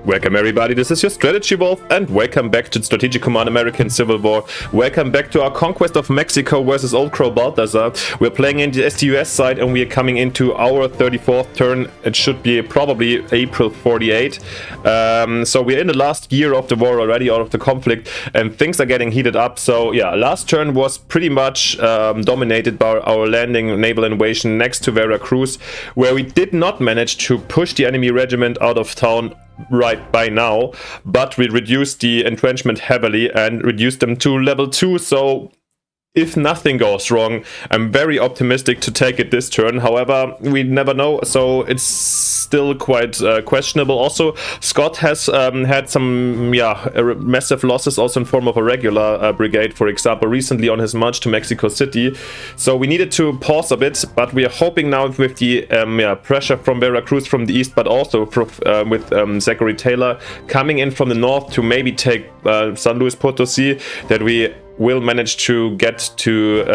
Welcome everybody, this is your Strategy Wolf, and welcome back to Strategic Command American Civil War. Welcome back to our Conquest of Mexico versus Old Crow Balthazor. We're playing in the STUS side and we are coming into our 34th turn. It should be probably April 48. So we're in the last year of the war already, out of the conflict, and things are getting heated up. So yeah, last turn was pretty much dominated by our landing naval invasion next to Veracruz, where we did not manage to push the enemy regiment out of town right by now, but we reduced the entrenchment heavily and reduced them to level 2, so if nothing goes wrong, I'm very optimistic to take it this turn. However, we never know, so it's still quite questionable. Also, Scott has had some massive losses also in form of a regular brigade, for example, recently on his march to Mexico City. So we needed to pause a bit, but we are hoping now with the pressure from Veracruz from the east, but also with Zachary Taylor coming in from the north to maybe take San Luis Potosí, that we will manage to get to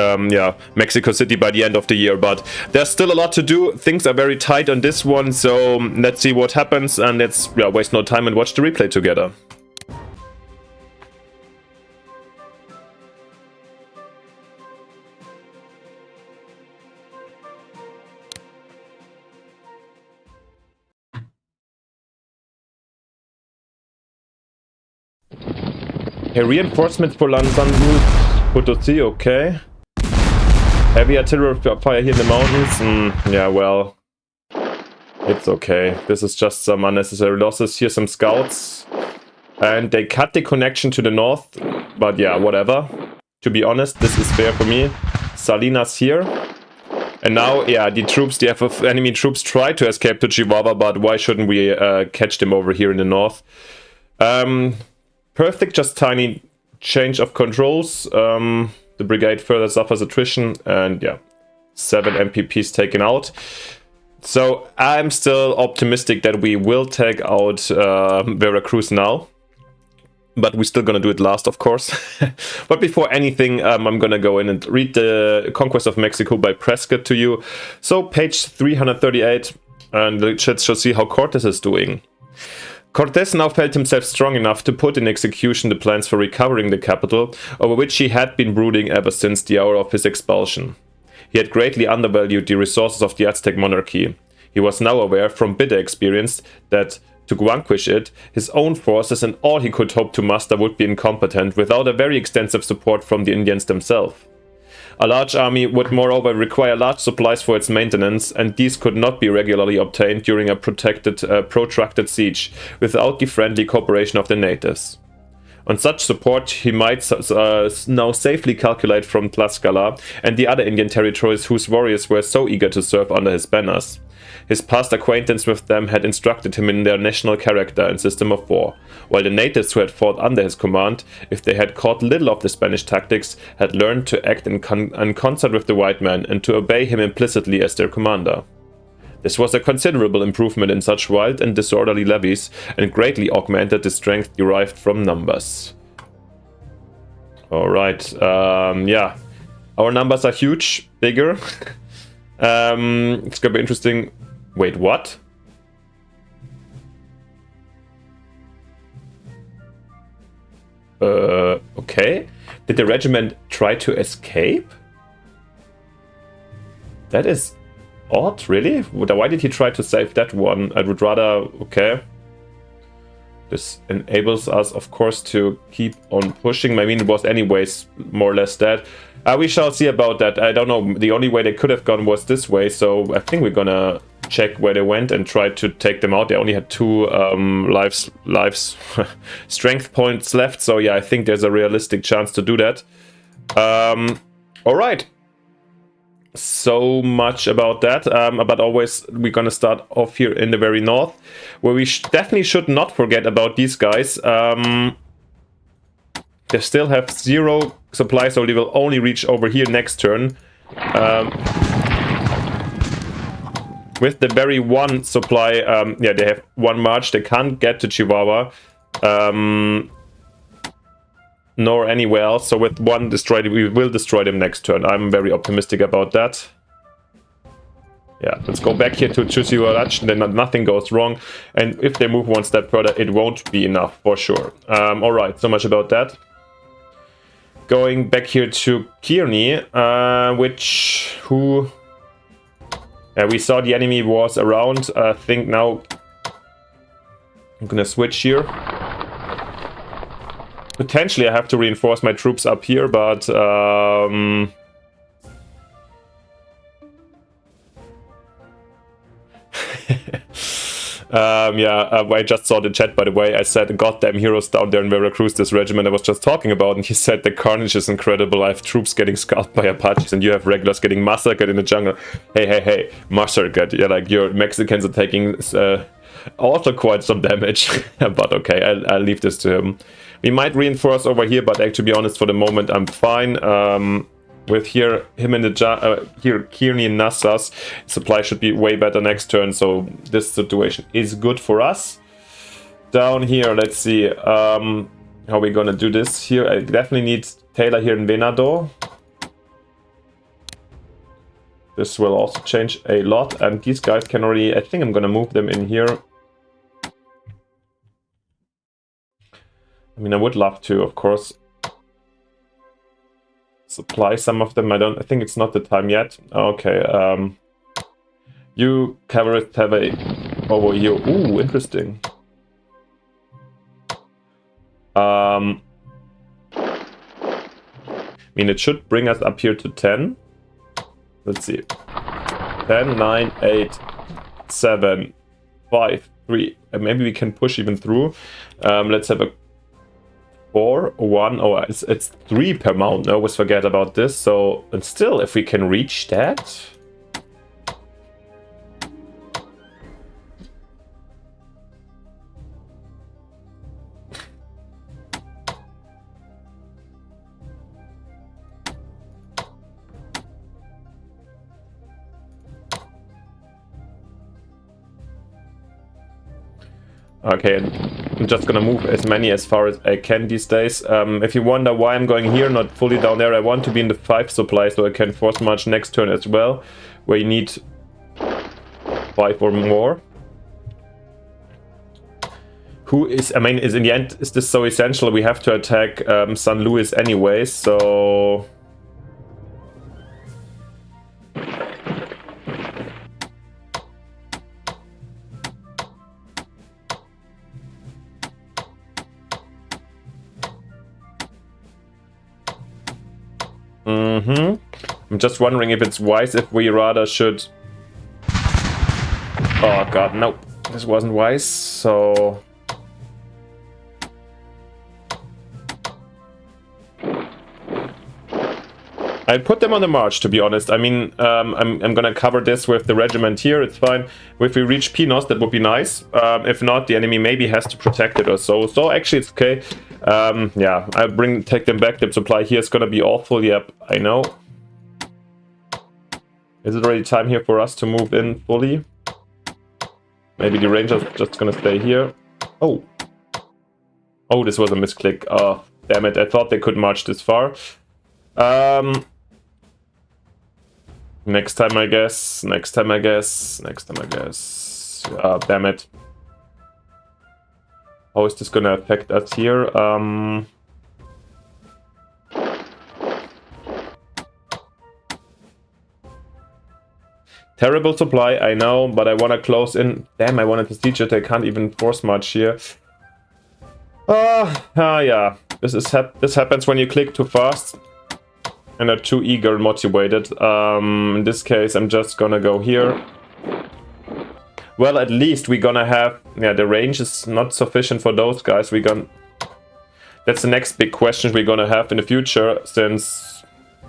Mexico City by the end of the year. But there's still a lot to do. Things are very tight on this one, so let's see what happens, and let's waste no time and watch the replay together. Okay, reinforcements for San Luis Potosí, okay. Heavy artillery fire here in the mountains. Yeah, well, it's okay. This is just some unnecessary losses. Here some scouts. And they cut the connection to the north. But yeah, whatever. To be honest, this is fair for me. Salinas here. And now, yeah, the enemy troops try to escape to Chihuahua, but why shouldn't we catch them over here in the north? Perfect, just tiny change of controls. The brigade further suffers attrition, and yeah, 7 MPPs taken out. So I'm still optimistic that we will take out Veracruz now. But we're still gonna do it last, of course. But before anything, I'm gonna go in and read the Conquest of Mexico by Prescott to you. So page 338, and the chat shall see how Cortes is doing. Cortés now felt himself strong enough to put in execution the plans for recovering the capital, over which he had been brooding ever since the hour of his expulsion. He had greatly undervalued the resources of the Aztec monarchy. He was now aware, from bitter experience, that to vanquish it, his own forces and all he could hope to muster would be incompetent without a very extensive support from the Indians themselves. A large army would moreover require large supplies for its maintenance, and these could not be regularly obtained during a protracted siege, without the friendly cooperation of the natives. On such support he might now safely calculate from Tlaxcala and the other Indian territories whose warriors were so eager to serve under his banners. His past acquaintance with them had instructed him in their national character and system of war, while the natives who had fought under his command, if they had caught little of the Spanish tactics, had learned to act in concert with the white man and to obey him implicitly as their commander. This was a considerable improvement in such wild and disorderly levies, and greatly augmented the strength derived from numbers. Alright, yeah. Our numbers are huge, bigger. It's gonna be interesting. Wait, what? Okay. Did the regiment try to escape? That is odd, really? Why did he try to save that one? I would rather... okay. This enables us, of course, to keep on pushing. I mean, it was anyways more or less dead. We shall see about that. I don't know. The only way they could have gone was this way, so I think we're gonna check where they went and try to take them out. They only had 2 lives strength points left, so yeah, I think there's a realistic chance to do that. Alright. So much about that, but always we're gonna start off here in the very north, where we definitely should not forget about these guys. They still have 0 supplies, so they will only reach over here next turn. With the very 1 supply, yeah, they have 1 march, they can't get to Chihuahua. Nor anywhere else, so with 1 destroyed, we will destroy them next turn. I'm very optimistic about that. Yeah, let's go back here to choose your direction, then nothing goes wrong. And if they move one step further, it won't be enough, for sure. Alright, so much about that. Going back here to Kearney, we saw the enemy was around. I think now I'm gonna switch here. Potentially I have to reinforce my troops up here, but I just saw the chat, by the way. I said, goddamn heroes down there in Veracruz, this regiment I was just talking about, and he said the carnage is incredible. I have troops getting scalped by Apaches, and you have regulars getting massacred in the jungle. Hey, massacred. Yeah, like your Mexicans are taking also quite some damage. But okay, I'll leave this to him. We might reinforce over here, but actually, to be honest, for the moment, I'm fine. With here, him in the here, Kearney and Nassas, supply should be way better next turn, so this situation is good for us. Down here, let's see how we're gonna do this here. I definitely need Taylor here in Venado. This will also change a lot, and these guys can already, I think I'm gonna move them in here. I mean, I would love to, of course, supply some of them. I think it's not the time yet. Okay, you cavalrists have a over here. Ooh, interesting. I mean, it should bring us up here to 10. Let's see. 10, 9, 8, 7, 5, 3. Maybe we can push even through. Let's have a 4, 1. Oh, it's 3 per mountain. I always forget about this. So, and still, if we can reach that. Okay, I'm just gonna move as many as far as I can these days. If you wonder why I'm going here, not fully down there, I want to be in the 5 supply so I can force march next turn as well, where you need 5 or more. I mean, is in the end, is this so essential? We have to attack San Luis anyway, so... I'm just wondering if it's wise if we rather should... Oh god, nope. This wasn't wise, so... I'd put them on the march, to be honest. I mean, I'm gonna cover this with the regiment here, it's fine. If we reach Pinos, that would be nice. If not, the enemy maybe has to protect it or so. So actually, it's okay. Yeah, I'll take them back. The supply here is gonna be awful. Yep, I know. Is it already time here for us to move in fully? Maybe the Ranger's just gonna stay here. Oh. Oh, this was a misclick. Oh, damn it. I thought they could march this far. Next time, I guess. Next time, I guess. Next time, I guess. Damn it. How is this gonna affect us here? Terrible supply, I know, but I want to close in. Damn, I wanted to siege it. I can't even force march here. Yeah. This happens when you click too fast and are too eager and motivated. In this case, I'm just gonna go here. Well, at least we're gonna have... Yeah, the range is not sufficient for those guys. That's the next big question we're gonna have in the future, since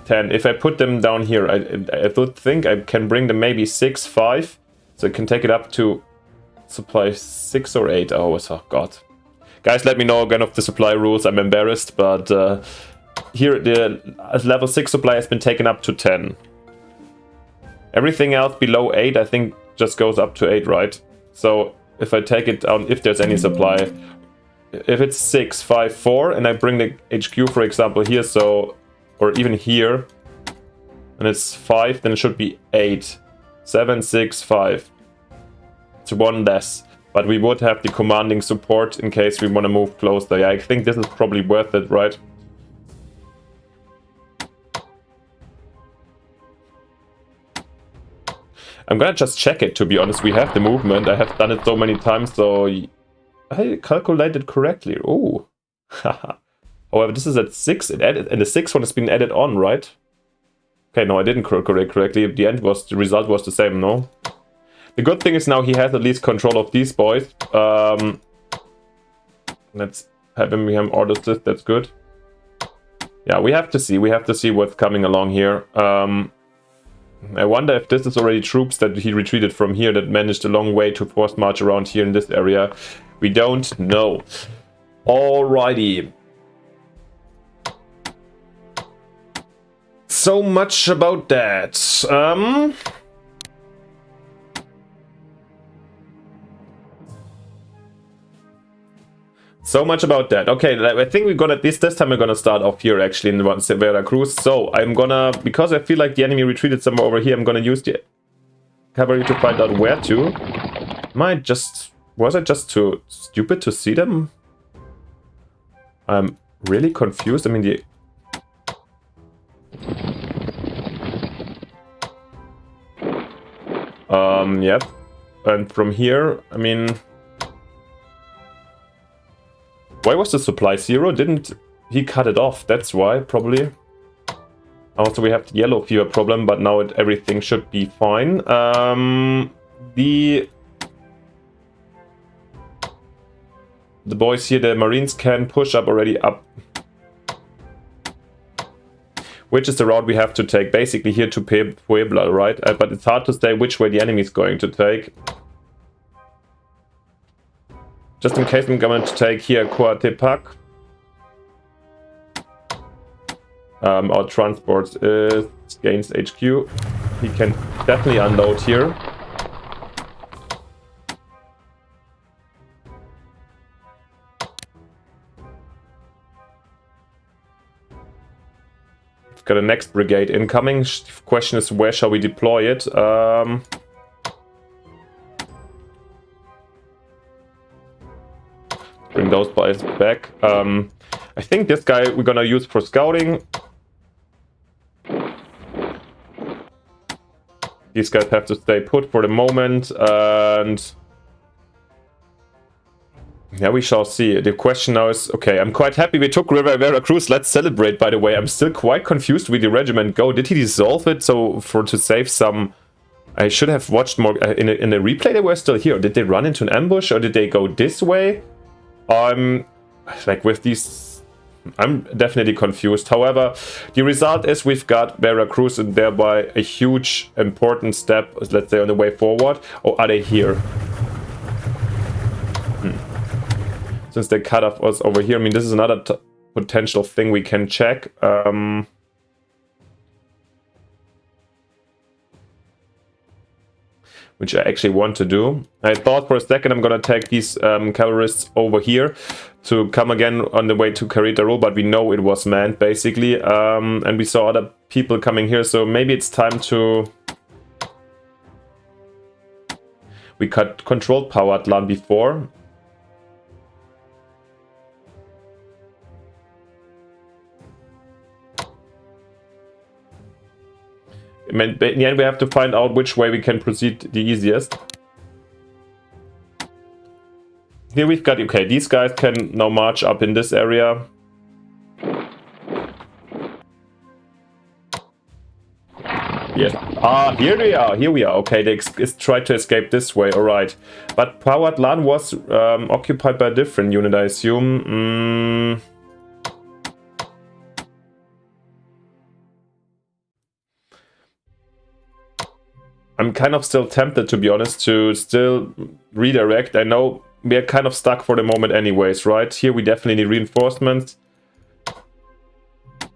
10. If I put them down here, I would think I can bring them maybe 6, 5. So I can take it up to supply 6 or 8 hours. Oh, God. Guys, let me know again of the supply rules. I'm embarrassed, but here the level 6 supply has been taken up to 10. Everything else below 8, I think, just goes up to 8, right? So if I take it down, if there's any supply, if it's 6, 5, 4, and I bring the HQ, for example, here, so, or even here, and it's 5, then it should be 8. 7, 6, 5. It's one less. But we would have the commanding support in case we want to move closer. Yeah, I think this is probably worth it, right? I'm gonna just check it, to be honest. We have the movement. I have done it so many times, so I calculated correctly. Oh. However, this is at 6. It added, and the 6th one has been added on, right? Okay, no, I didn't calculate correctly. The result was the same, no? The good thing is now he has at least control of these boys. Let's have him order this. That's good. Yeah, we have to see. We have to see what's coming along here. I wonder if this is already troops that he retreated from here that managed a long way to force march around here in this area. We don't know. Alrighty. So much about that. So much about that. Okay, I think we're gonna this time we're gonna start off here actually in Veracruz. So I'm gonna, because I feel like the enemy retreated somewhere over here, I'm gonna use the cavalry to find out where to. Was I just too stupid to see them? I'm really confused. I mean yep. And from here, I mean, why was the supply 0? Didn't he cut it off? That's why, probably. Also, we have the yellow fever problem, but now everything should be fine. The boys here, the Marines, can push up already up. Which is the route we have to take, basically here to Puebla, right? But it's hard to say which way the enemy is going to take. Just in case I'm going to take here Coatepac. Our transport is gains HQ. He can definitely unload here. We've got a next brigade incoming. Question is, where shall we deploy it? Bring those guys back. I think this guy we're gonna use for scouting. These guys have to stay put for the moment, and yeah, we shall see. The question now is, okay, I'm quite happy we took Veracruz. Let's celebrate, by the way. I'm still quite confused with the regiment go. Did he dissolve it so to save some? I should have watched more. In the replay they were still here. Did they run into an ambush or did they go this way? Like with these, I'm definitely confused. However, the result is we've got Veracruz and thereby a huge important step, let's say, on the way forward. Or are they here? Since they cut off us over here, I mean, this is another potential thing we can check. Which I actually want to do. I thought for a second I'm gonna take these cavalrysts over here to come again on the way to Querétaro, but we know it was manned basically, and we saw other people coming here, so maybe it's time to... We cut controlled Powatlan before. In the end, we have to find out which way we can proceed the easiest. Here we've got, okay, these guys can now march up in this area. Yes. Ah, here we are. Okay, they tried to escape this way, alright. But Powatlan was occupied by a different unit, I assume. I'm kind of still tempted, to be honest, to still redirect. I know we are kind of stuck for the moment anyways, right? Here we definitely need reinforcements.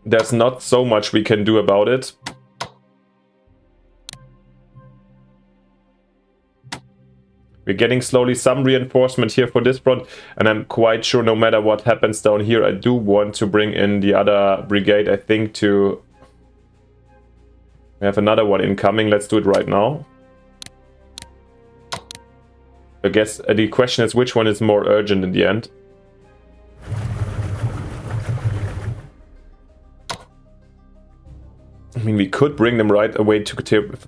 There's not so much we can do about it. We're getting slowly some reinforcement here for this front, and I'm quite sure no matter what happens down here, I do want to bring in the other brigade, I think, to... We have another one incoming. Let's do it right now. I guess the question is which one is more urgent in the end. I mean, we could bring them right away to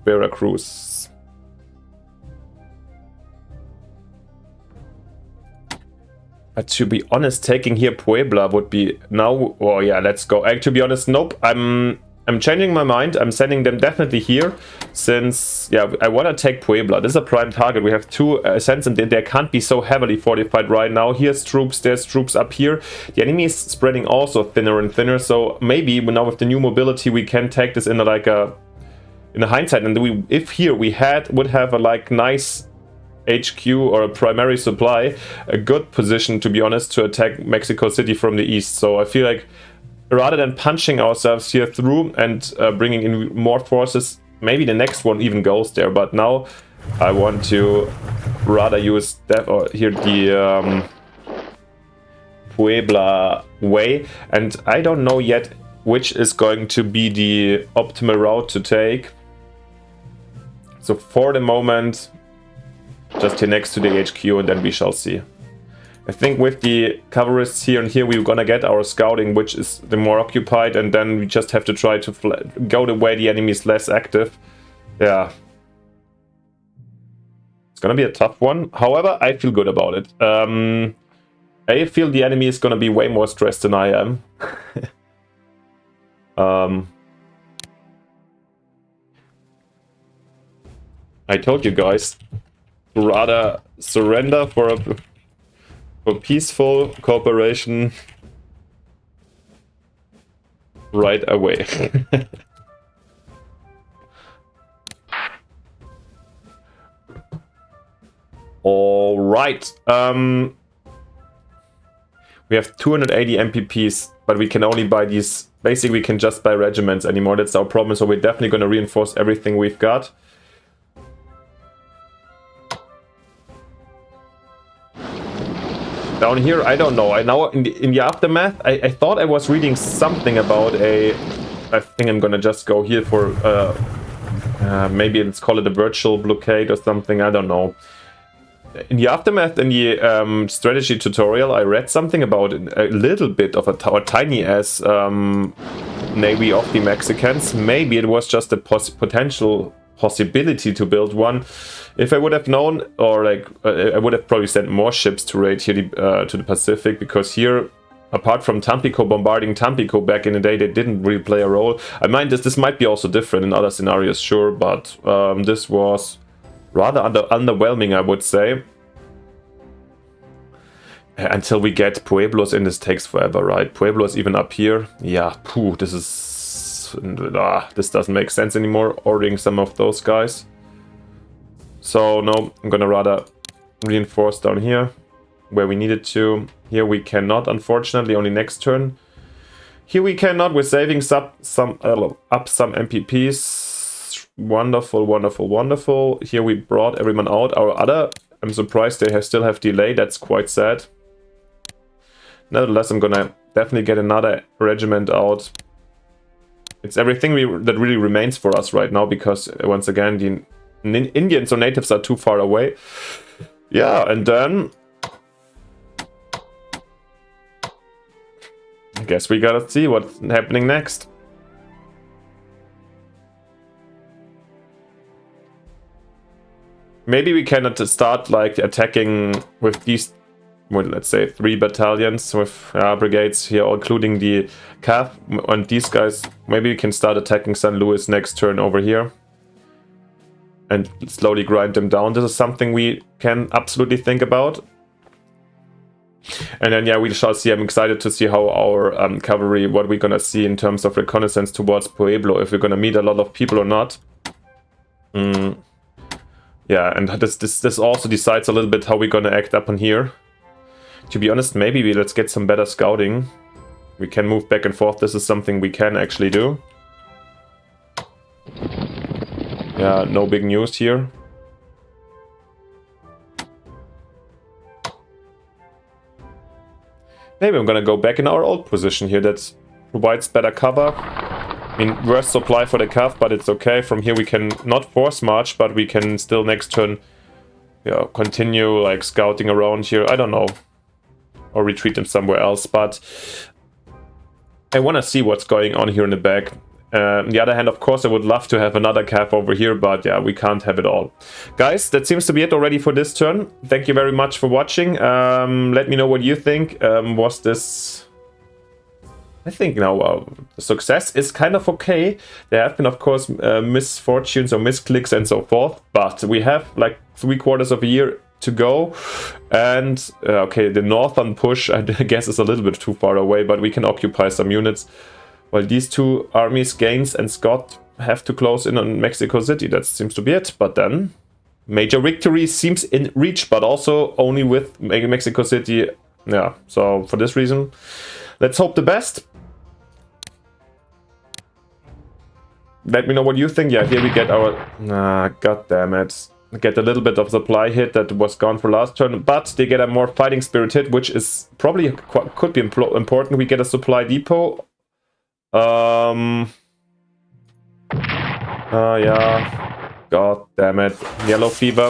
Veracruz. But to be honest, taking here Puebla would be now. Oh yeah, let's go. To be honest, nope. I'm changing my mind. I'm sending them definitely here, since yeah, I want to take Puebla. This is a prime target. We have two ascents, and they can't be so heavily fortified right now. Here's troops. There's troops up here. The enemy is spreading also thinner and thinner. So maybe now with the new mobility, we can take this in like a hindsight. And if here we would have a like nice HQ or a primary supply, a good position to be honest to attack Mexico City from the east. So I feel like rather than punching ourselves here through and bringing in more forces, maybe the next one even goes there. But now I want to rather use that or here the Puebla way, and I don't know yet which is going to be the optimal route to take. So for the moment, just here next to the HQ, and then we shall see. I think with the cavalrists here and here, we're gonna get our scouting, which is the more occupied, and then we just have to try to go the way the enemy is less active. Yeah. It's gonna be a tough one. However, I feel good about it. I feel the enemy is gonna be way more stressed than I am. I told you guys, rather surrender for peaceful cooperation right away. All right. We have 280 MPPs, but we can only buy these. Basically, we can just buy regiments anymore. That's our problem. So we're definitely going to reinforce everything we've got. Down here, I don't know. I now in the aftermath, I thought I was reading something about I think I'm gonna just go here for maybe let's call it a virtual blockade or something. I don't know. In the aftermath, in the strategy tutorial, I read something about a little bit of a tiny ass navy of the Mexicans. Maybe it was just a potential possibility to build one. If I would have known, or like I would have probably sent more ships to raid here to the Pacific, because here, apart from Tampico, bombarding Tampico back in the day, they didn't really play a role. I mind this might be also different in other scenarios, sure, but this was rather underwhelming, I would say. Until we get Pueblos in, this takes forever, right? Pueblos even up here, yeah, this is this doesn't make sense anymore, ordering some of those guys. So no, I'm gonna rather reinforce down here where we needed to. Here we cannot, unfortunately, only next turn. Here we cannot. We're saving up some MPPs. Wonderful, wonderful, wonderful. Here we brought everyone out. Our other, I'm surprised they still have delay. That's quite sad. Nevertheless, I'm gonna definitely get another regiment out. It's everything that really remains for us right now, because once again, the Indians or natives are too far away. Yeah, and then I guess we gotta see what's happening next. Maybe we cannot start like attacking with these, well, let's say 3 battalions with brigades here, including the CAF and these guys. Maybe we can start attacking San Luis next turn over here and slowly grind them down. This is something we can absolutely think about. And then, yeah, we shall see. I'm excited to see how our cavalry, what we're gonna see in terms of reconnaissance towards Pueblo, if we're gonna meet a lot of people or not. Yeah, and this also decides a little bit how we're gonna act up on here. To be honest, maybe let's get some better scouting. We can move back and forth. This is something we can actually do. Yeah, no big news here. Maybe I'm gonna go back in our old position here. That provides better cover. I mean, worse supply for the CAF, but it's okay. From here we can not force march, but we can still next turn yeah, continue like scouting around here. I don't know. Or retreat them somewhere else, but I want to see what's going on here in the back. On the other hand, of course, I would love to have another calf over here, but yeah, we can't have it all. Guys, that seems to be it already for this turn. Thank you very much for watching. Let me know what you think. Was this... I think now the success is kind of okay. There have been, of course, misfortunes or misclicks and so forth, but we have like 3/4 of a year to go. And okay, the northern push, I guess, is a little bit too far away, but we can occupy some units. While these two armies, Gaines and Scott, have to close in on Mexico City. That seems to be it. But then, major victory seems in reach, but also only with Mexico City. Yeah, so for this reason, let's hope the best. Let me know what you think. Yeah, here we get our... God damn it. Get a little bit of supply hit that was gone for last turn, but they get a more fighting spirit hit, which is probably could be important. We get a supply depot. Yeah. God damn it. Yellow fever,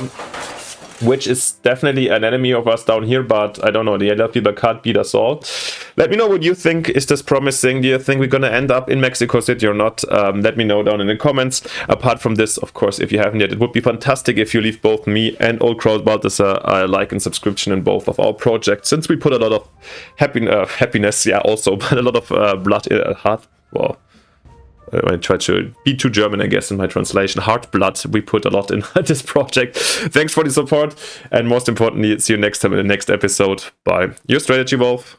which is definitely an enemy of us down here, but I don't know. The yellow fever can't beat us all. Let me know what you think. Is this promising? Do you think we're gonna end up in Mexico City or not? Let me know down in the comments. Apart from this, of course, if you haven't yet, it would be fantastic if you leave both me and Old Crowd Balthazor a like and subscription in both of our projects, since we put a lot of happiness, yeah, also, but a lot of blood, heart, well, I tried to be too German, I guess, in my translation. Heart blood, we put a lot in this project. Thanks for the support, and most importantly, see you next time in the next episode. Bye. Your Strategy Wolf.